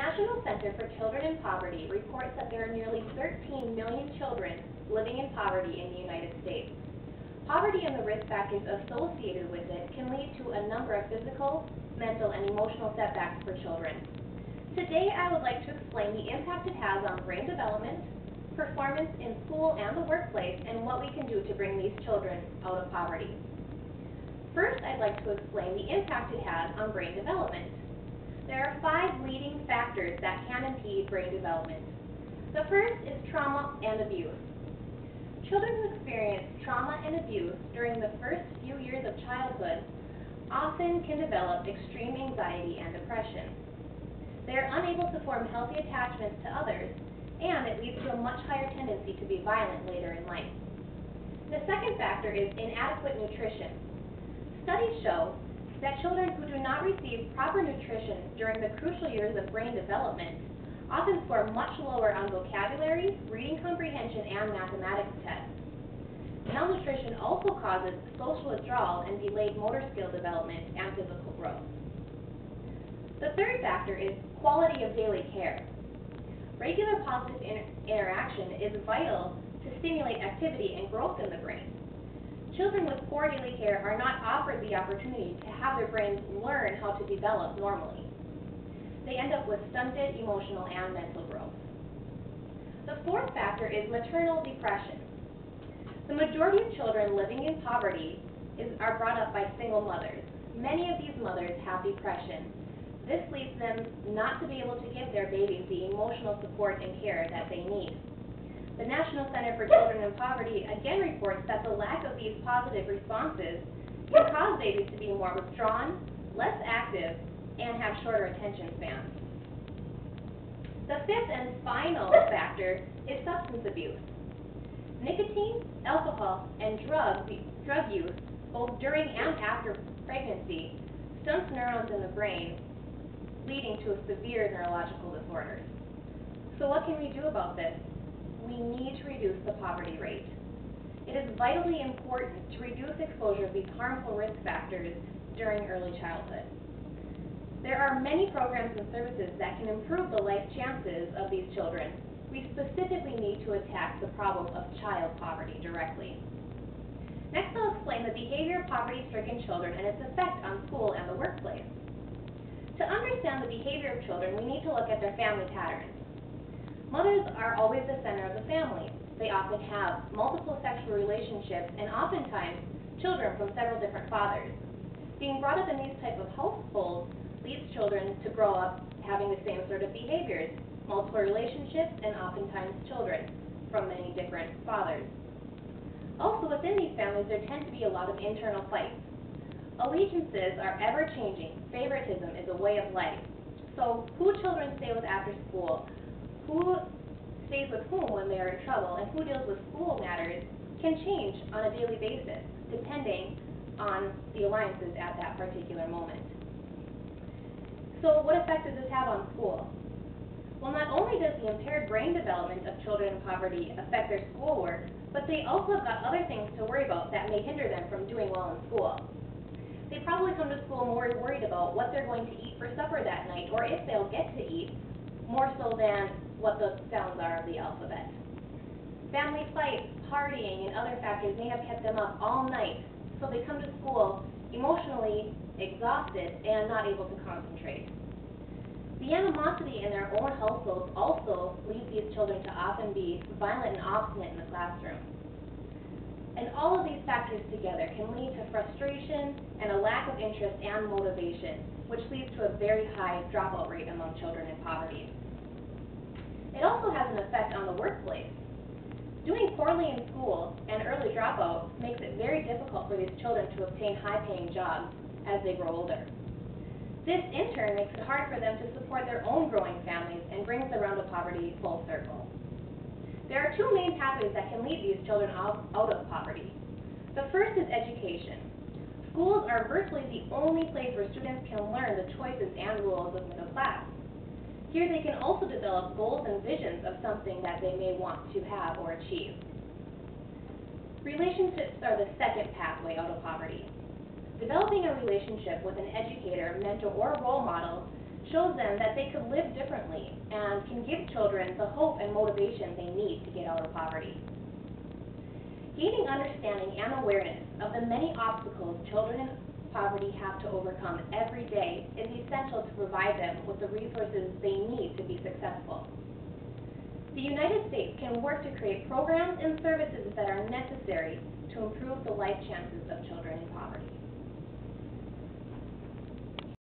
National Center for Children in Poverty reports that there are nearly 13 million children living in poverty in the United States. Poverty and the risk factors associated with it can lead to a number of physical, mental, and emotional setbacks for children. Today, I would like to explain the impact it has on brain development, performance in school and the workplace, and what we can do to bring these children out of poverty. First, I'd like to explain the impact it has on brain development. There are 5 leading factors that can impede brain development. The first is trauma and abuse. Children who experience trauma and abuse during the first few years of childhood often can develop extreme anxiety and depression. They are unable to form healthy attachments to others, and it leads to a much higher tendency to be violent later in life. The second factor is inadequate nutrition. Studies show that children who do not receive proper nutrition during the crucial years of brain development often score much lower on vocabulary, reading comprehension, and mathematics tests. Malnutrition also causes social withdrawal and delayed motor skill development and physical growth. The third factor is quality of daily care. Regular positive interaction is vital to stimulate activity and growth in the brain. Children with poor daily care are not offered the opportunity to have their brains learn how to develop normally. They end up with stunted emotional and mental growth. The fourth factor is maternal depression. The majority of children living in poverty are brought up by single mothers. Many of these mothers have depression. This leads them not to be able to give their babies the emotional support and care that they need. The National Center for Children in Poverty again reports that the lack of these positive responses can cause babies to be more withdrawn, less active, and have shorter attention spans. The fifth and final factor is substance abuse. Nicotine, alcohol, and drug use, both during and after pregnancy, stunts neurons in the brain, leading to severe neurological disorders. So what can we do about this? We need to reduce the poverty rate. It is vitally important to reduce exposure of these harmful risk factors during early childhood. There are many programs and services that can improve the life chances of these children. We specifically need to attack the problem of child poverty directly. Next, I'll explain the behavior of poverty-stricken children and its effect on school and the workplace. To understand the behavior of children, we need to look at their family patterns. Mothers are always the center of the family. They often have multiple sexual relationships and oftentimes children from several different fathers. Being brought up in these types of households leads children to grow up having the same sort of behaviors, multiple relationships, and oftentimes children from many different fathers. Also, within these families, there tend to be a lot of internal fights. Allegiances are ever-changing. Favoritism is a way of life. So, who children stay with after school, who stays with whom when they are in trouble, and who deals with school matters can change on a daily basis, depending on the alliances at that particular moment. So what effect does this have on school? Well, not only does the impaired brain development of children in poverty affect their schoolwork, but they also have got other things to worry about that may hinder them from doing well in school. They probably come to school more worried about what they're going to eat for supper that night, or if they'll get to eat, more so than what the sounds are of the alphabet. Family fights, partying, and other factors may have kept them up all night, so they come to school emotionally exhausted and not able to concentrate. The animosity in their own households also leads these children to often be violent and obstinate in the classroom. And all of these factors together can lead to frustration and a lack of interest and motivation, which leads to a very high dropout rate among children in poverty. It also has an effect on the workplace. Doing poorly in school and early dropout makes it very difficult for these children to obtain high-paying jobs as they grow older. This, in turn, makes it hard for them to support their own growing families and brings the round of poverty full circle. There are 2 main pathways that can lead these children out of poverty. The first is education. Schools are virtually the only place where students can learn the choices and rules of middle class. Here they can also develop goals and visions of something that they may want to have or achieve. Relationships are the second pathway out of poverty. Developing a relationship with an educator, mentor, or role model shows them that they could live differently and can give children the hope and motivation they need to get out of poverty. Gaining understanding and awareness of the many obstacles children in poverty have to overcome every day is essential to provide them with the resources they need to be successful. The United States can work to create programs and services that are necessary to improve the life chances of children in poverty.